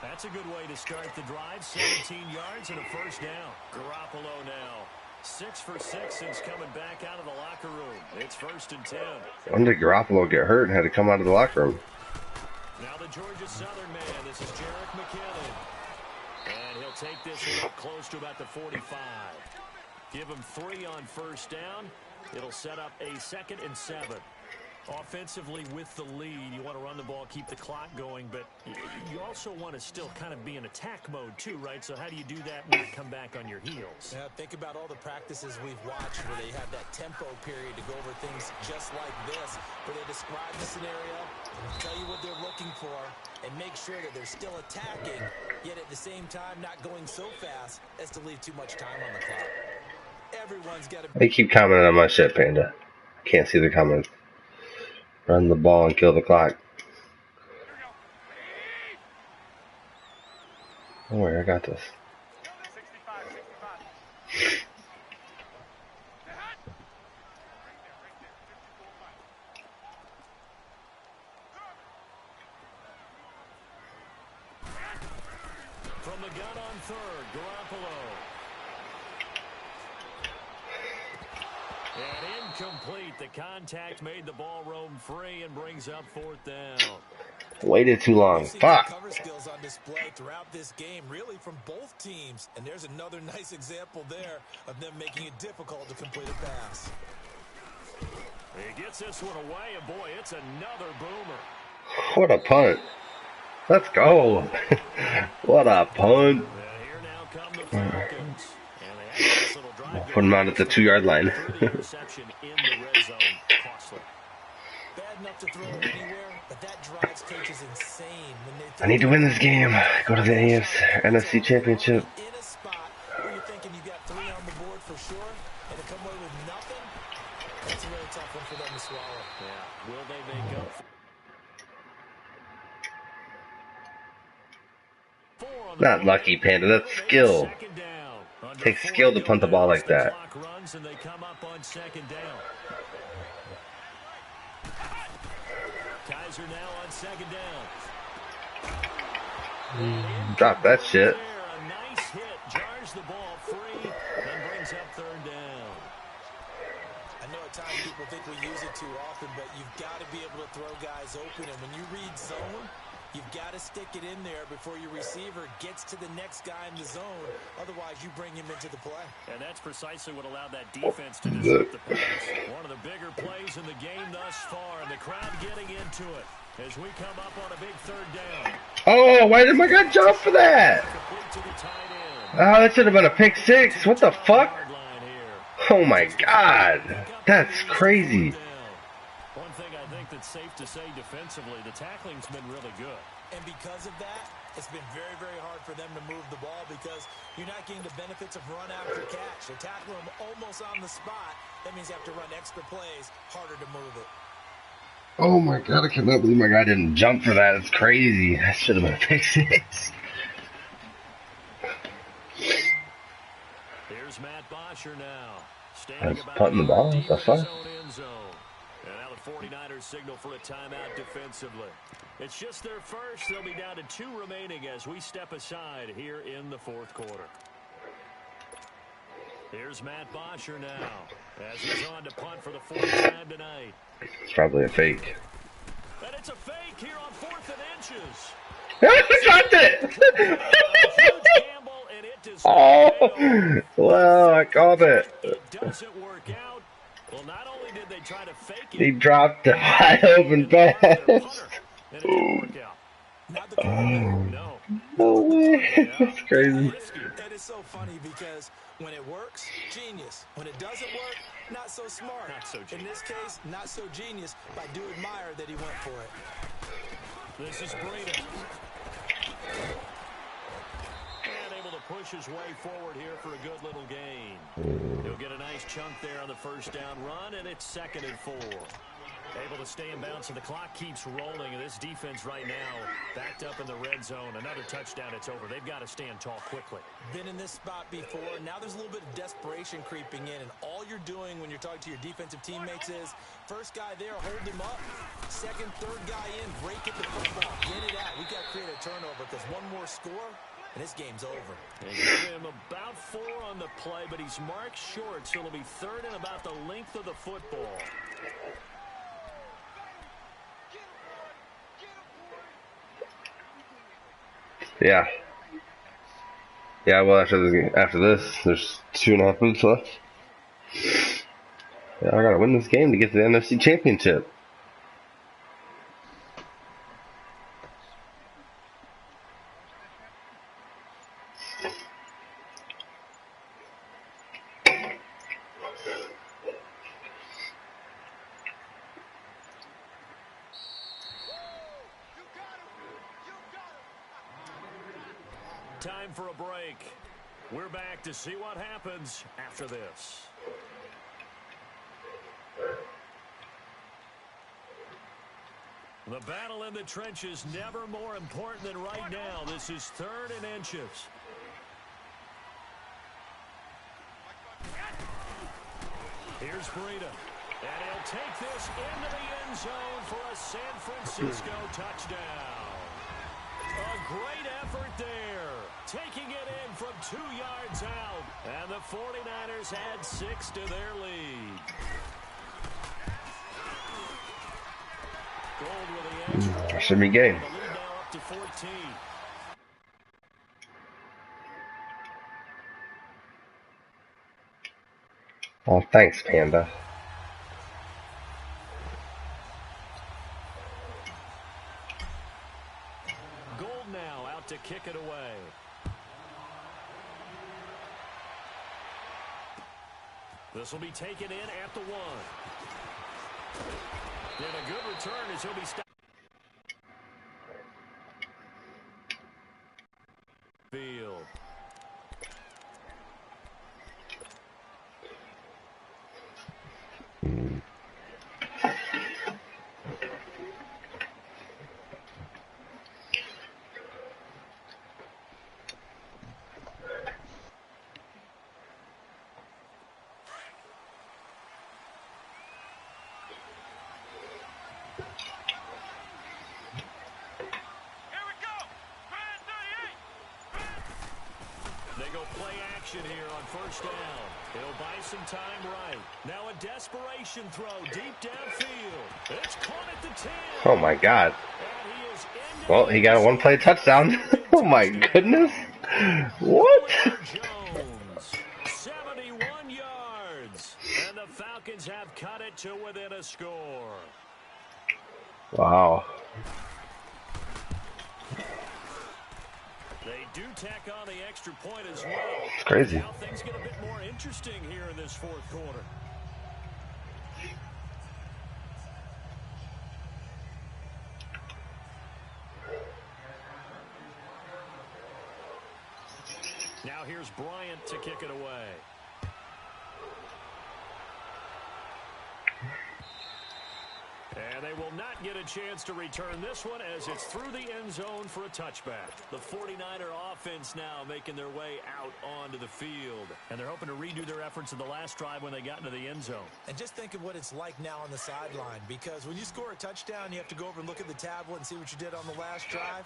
Speaker 3: That's a good way to start the drive. 17 yards and a 1st down. Garoppolo now 6 for 6 since coming back out of the locker room. It's 1st and 10.
Speaker 2: When did Garoppolo get hurt and had to come out of the locker room?
Speaker 3: Now the Georgia Southern man. This is Jerick McKinnon. And he'll take this one up close to about the 45. Give him 3 on 1st down. It'll set up a 2nd and 7. Offensively with the lead, you want to run the ball, keep the clock going, but you also want to still kind of be in attack mode too, right? So how do you do that and not come back on your heels?
Speaker 5: Yeah, think about all the practices we've watched where they have that tempo period to go over things just like this, where they describe the scenario, tell you what they're looking for, and make sure that they're still attacking, yet at the same time not going so fast as to leave too much time on the clock. Everyone's got to...
Speaker 2: They keep commenting on my shit, Panda. I can't see the comments. Run the ball and kill the clock. Don't worry, I got this.
Speaker 3: From the gun on 3rd, Garoppolo. And incomplete. The contact made the ball roam free and brings up 4th down.
Speaker 2: Waited too long. Fuck.
Speaker 5: Cover skills on display throughout this game, really from both teams. And there's another nice example there of them making it difficult to complete a pass.
Speaker 3: He gets this one away, and boy, it's another boomer.
Speaker 2: What a punt. Let's go. What a punt.
Speaker 3: And here now come the Falcons. And they have this little drive.
Speaker 2: Put him out at the 2-yard line.
Speaker 3: Interception in the red zone. Costly.
Speaker 5: Bad enough to throw it anywhere, but that drives coaches insane when they
Speaker 2: I need to win this game. Go to the NFC Championship.
Speaker 5: in a spot where you're thinking you got 3 on the board for sure, and to come away with nothing, that's a really tough one for them to swallow.
Speaker 3: Yeah. Will they make up? 4 on the
Speaker 2: Not
Speaker 3: board.
Speaker 2: lucky, Panda. That's skill.
Speaker 3: 2nd down.
Speaker 2: Takes skill to punt the ball like that.
Speaker 3: The clock runs and they come up on 2nd down. Kaiser now on 2nd down.
Speaker 2: Drop that shit.
Speaker 3: A nice hit, jars the ball free, and brings up 3rd down.
Speaker 5: I know at times people think we use it too often, but you've got to be able to throw guys open, and when you read zone, you've got to stick it in there before your receiver gets to the next guy in the zone. Otherwise, you bring him into the play.
Speaker 3: And that's precisely what allowed that defense to disrupt the pass. One of the bigger plays in the game thus far, and the crowd getting into it as we come up on a big 3rd down.
Speaker 2: Oh, why did my guy jump for that?
Speaker 3: Complete to the tight end.
Speaker 2: Oh, that should have been a pick 6. What the fuck?
Speaker 3: Yard line here.
Speaker 2: Oh my god. That's crazy.
Speaker 3: One thing I think that's safe to say defensively, the tackling's been really good.
Speaker 5: And because of that, it's been very, very hard for them to move the ball because you're not getting the benefits of run after catch. They tackle them almost on the spot. That means you have to run extra plays, harder to move it.
Speaker 2: Oh my god, I cannot believe my guy didn't jump for that. It's crazy. That should have been a pick 6.
Speaker 3: Here's Matt Bosher now.
Speaker 2: That's punting the ball. What the fuck?
Speaker 3: End zone. And now the 49ers signal for a timeout defensively. It's just their first. They'll be down to 2 remaining as we step aside here in the 4th quarter. Here's Matt Bosher now as he's on to punt for the 4th time tonight.
Speaker 2: It's probably a fake.
Speaker 3: And it's a fake here on 4th and inches.
Speaker 2: I dropped it!
Speaker 3: Gamble, and it does
Speaker 2: Oh, well, I called it.
Speaker 3: It doesn't work out. Well, not only did they try to fake it,
Speaker 2: He dropped it wide open pass.
Speaker 3: and it didn't work out.
Speaker 5: Not the quarterback.
Speaker 3: No.
Speaker 2: No way. That's crazy.
Speaker 5: That is so funny because when it works, genius. When it doesn't work, not so smart.
Speaker 3: Not so genius.
Speaker 5: In this case, not so genius, but I do admire that he went for it.
Speaker 3: This is Breida. And able to push his way forward here for a good little gain. He'll get a nice chunk there on the 1st down run, and it's 2nd and 4. Able to stay in bounds, so the clock keeps rolling, and this defense right now backed up in the red zone. Another touchdown, it's over. They've got to stand tall quickly.
Speaker 5: Been in this spot before. Now there's a little bit of desperation creeping in, and all you're doing when you're talking to your defensive teammates is first guy there, hold him up. Second, third guy in, break at the football. Get it out. We've got to create a turnover because one more score, and this game's over.
Speaker 3: They give him about 4 on the play, but he's marked short, so it'll be 3rd and about the length of the football.
Speaker 2: Yeah. Yeah, well, after this, there's 2.5 minutes left. Yeah, I gotta win this game to get to the NFC Championship.
Speaker 3: Time for a break. We're back to see what happens after this. The battle in the trenches never more important than right now. This is 3rd and inches. Here's Breida. And he'll take this into the end zone for a San Francisco touchdown. A great effort there. Taking it in from 2 yards out. And the 49ers add 6 to their lead. Gold with the edge.
Speaker 2: Should be game.
Speaker 3: The lead now up to 14.
Speaker 2: Oh, thanks, Panda.
Speaker 3: Gold now out to kick it away. This will be taken in at the 1. And a good return as he'll be stopped. Field. They go play action here on 1st down. It'll buy some time right. Now a desperation throw deep downfield. It's caught at the 10.
Speaker 2: Oh my God. Well, he got a 1-play touchdown. Oh my goodness. What?
Speaker 3: Jones, 71 yards. And the Falcons have cut it to within a score.
Speaker 2: Wow.
Speaker 3: They do tack on the extra point as well.
Speaker 2: It's crazy.
Speaker 3: Now things get a bit more interesting here in this 4th quarter. Now here's Bryant to kick it away. And they will not get a chance to return this one as it's through the end zone for a touchback. The 49er offense now making their way out onto the field. And they're hoping to redo their efforts in the last drive when they got into the end zone.
Speaker 5: And just think of what it's like now on the sideline, because when you score a touchdown, you have to go over and look at the tablet and see what you did on the last drive.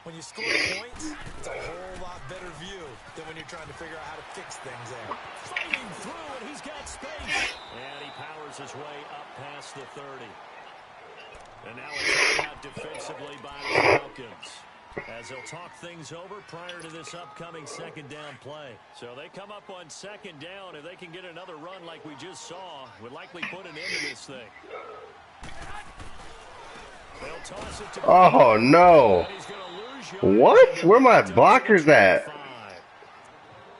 Speaker 5: When you score points, it's a whole lot better view than when you're trying to figure out how to fix things there.
Speaker 3: Fighting through, and he's got space. And he powers his way up past the 30. And now it's out defensively by the Falcons, as they'll talk things over prior to this upcoming 2nd down play. So they come up on 2nd down. If they can get another run like we just saw, would likely put an end to this thing. They'll toss it to
Speaker 2: Oh no. What? Where are my blockers at?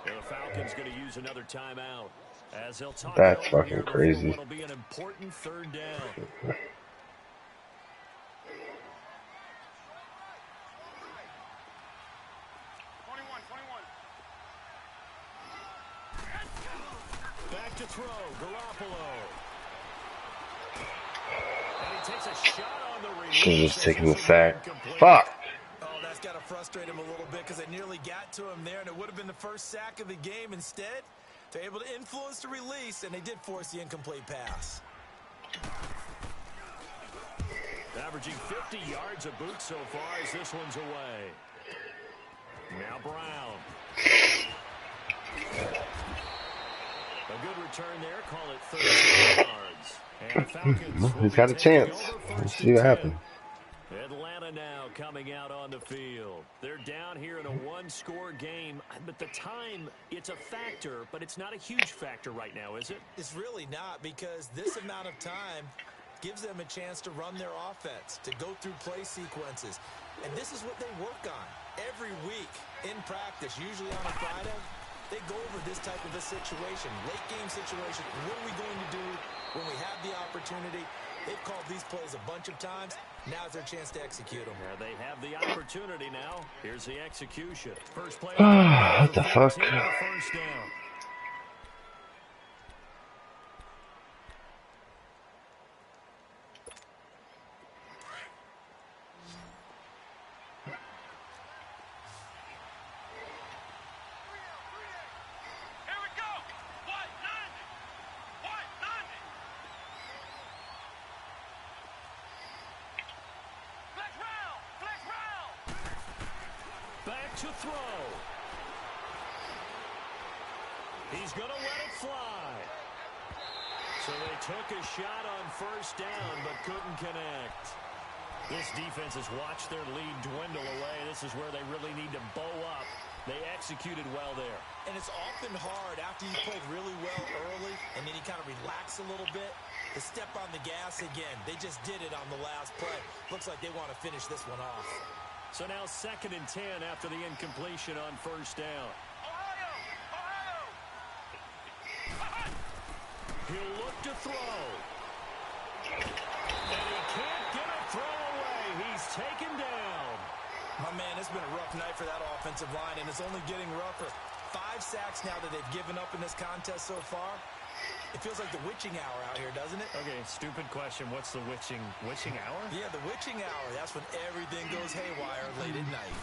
Speaker 3: The Falcons going to use another timeout. As they'll talk
Speaker 2: That's fucking crazy.
Speaker 3: It'll be an important 3rd down. Back to throw, Garoppolo. And he takes a shot on the release.
Speaker 2: Should have just taken the sack. Fuck.
Speaker 5: Oh, that's got to frustrate him a little bit because they nearly got to him there, and it would have been the first sack of the game. Instead, they're able to influence the release, and they did force the incomplete pass.
Speaker 3: Averaging 50 yards a boot so far as this one's away. Now Brown. A good return there. Call it 13 yards. And the Falcons
Speaker 2: He's got a chance. Let's see what happens.
Speaker 3: Atlanta now coming out on the field. They're down here in a one-score game, but the time, it's a factor, but it's not a huge factor right now, is it?
Speaker 5: It's really not, because this amount of time gives them a chance to run their offense, to go through play sequences. And this is what they work on every week in practice, usually on a Friday. They go over this type of a situation, late game situation. What are we going to do when we have the opportunity? They've called these plays a bunch of times. Now's their chance to execute them.
Speaker 3: They have the opportunity now. Here's the execution. First play.
Speaker 2: What the fuck?
Speaker 3: First down. To throw. He's going to let it fly. So they took a shot on first down but couldn't connect. This defense has watched their lead dwindle away. This is where they really need to bow up. They executed well there. And it's often hard after you played really well early and then you kind of relax a little bit to step on the gas again. They just did it on the last play. Looks like they want to finish this one off. So now 2nd and 10 after the incompletion on first down. He'll look to throw. And he can't get a throw away. He's taken down. My man, it's been a rough night for that offensive line, and it's only getting rougher. 5 sacks now that they've given up in this contest so far. It feels like the witching hour out here, doesn't it? Okay, stupid question. What's the witching hour? Yeah, the witching hour. That's when everything goes haywire late at night.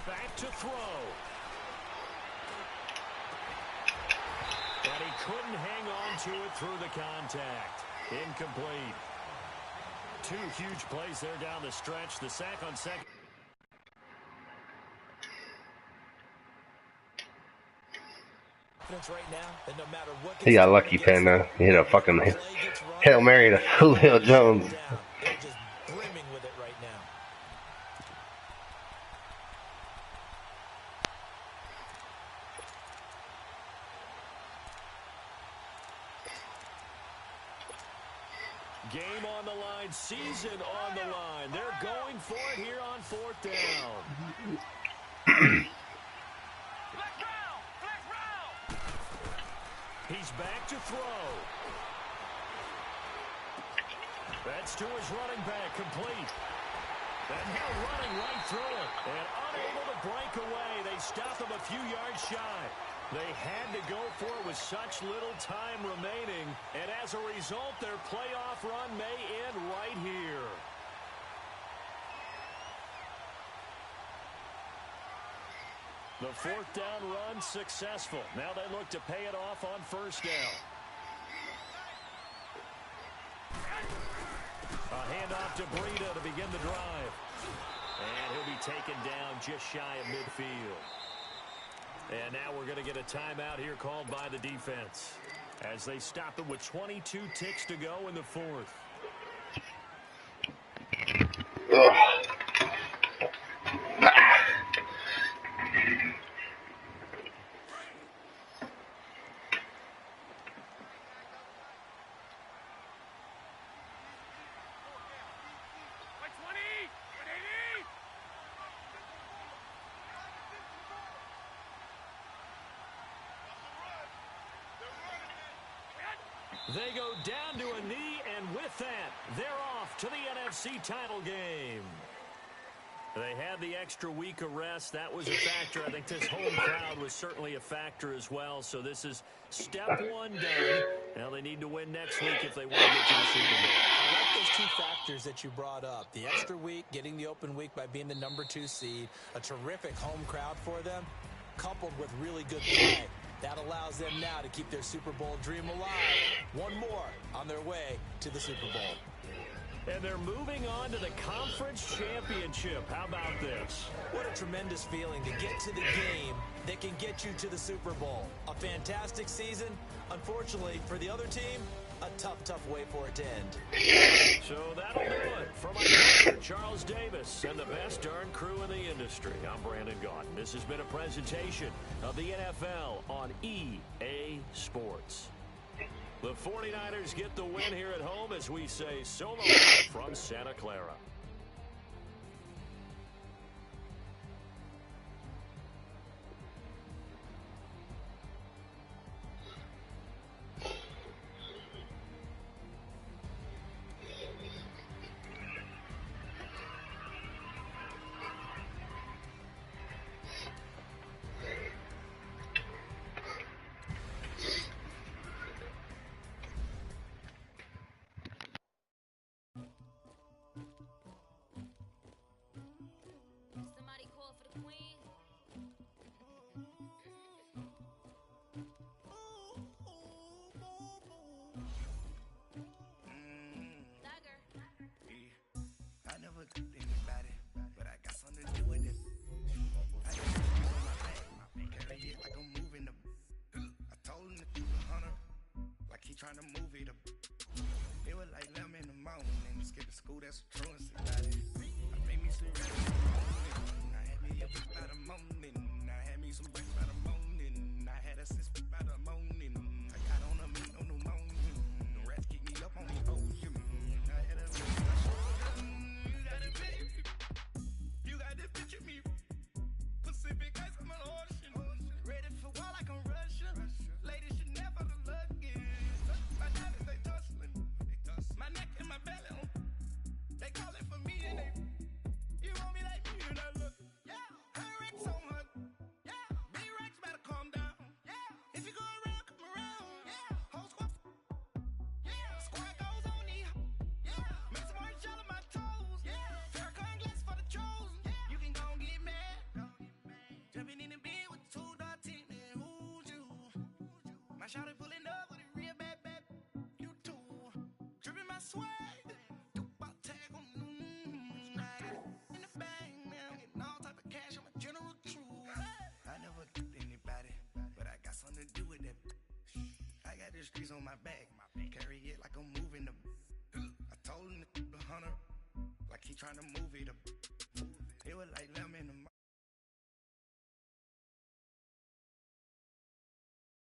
Speaker 3: Back to throw. And he couldn't hang on to it through the contact. Incomplete. 2 huge plays there down the stretch. The sack on second. Right now, and no matter what
Speaker 2: He got lucky, Panda. He hit a fucking Hail Mary to Julio Jones.
Speaker 5: They're just brimming with it right now. Game on the line, season on the line. They're going for it here on 4th down. He's back to throw. That's to his running back, complete. And now running right through it. And unable to break away. They stopped him a few yards shy. They had to go for it with such little time remaining. And as a result, their playoff run may end right here. The 4th down run successful. Now they look to pay it off on first down. A handoff to Breida to begin the drive. And he'll be taken down just shy of midfield. And now we're going to get a timeout here called by the defense as they stop it with 22 ticks to go in the 4th. They go down to a knee, and with that, they're off to the NFC title game. They had the extra week of rest. That was a factor. I think this home crowd was certainly a factor as well. So this is step 1 done. Now they need to win next week if they want to get to the Super Bowl. I like those 2 factors that you brought up. The extra week, getting the open week by being the number 2 seed, a terrific home crowd for them, coupled with really good play. That allows them now to keep their Super Bowl dream alive. One more on their way to the Super Bowl.
Speaker 3: And they're moving on to the conference championship. How about this?
Speaker 5: What a tremendous feeling to get to the game that can get you to the Super Bowl. A fantastic season. Unfortunately, for the other team, a tough way for it to end.
Speaker 3: So that'll do it. For my partner, Charles Davis, and the best darn crew in the industry, I'm Brandon Gaudin. This has been a presentation of the NFL on EA Sports. The 49ers get the win here at home as we say so long from Santa Clara.
Speaker 6: Somebody call for the queen. Dagger.
Speaker 7: I never took anybody, but I got something to do with it. I just on my back, carry it like I'm moving the. I told him to keep a hunter, like he trying to move it up. It was like 11 in the morning, skipping school, that's a truancy about it. I made me some rest I had me up by the morning, I had me some breaks by the morning, I had a sister by the morning, I got on a meat on the morning, the rats keep me up on the ocean, I had a you got to picture me, Pacific ice on my ocean, ready for war like I'm Russian, ladies should never the luggage, my diamonds they tussling, my neck and my belly, they calling for me and they, you want me like me and I look, yeah, her Rex on her, yeah, big Rex better calm down, yeah, if you go around, come around, yeah, whole squad, yeah, squad goes on me, yeah, make some orange gel on my toes, yeah, Farrakhan glass for the trolls, yeah, you can go and get mad, jumping in the bed with 2 dark teeth, and who's you, my shawty pulling up with a real bad, you too, dripping my swag, streets on my back, carry it like I'm moving the. I told him to keep a hunter, like he trying to move it up.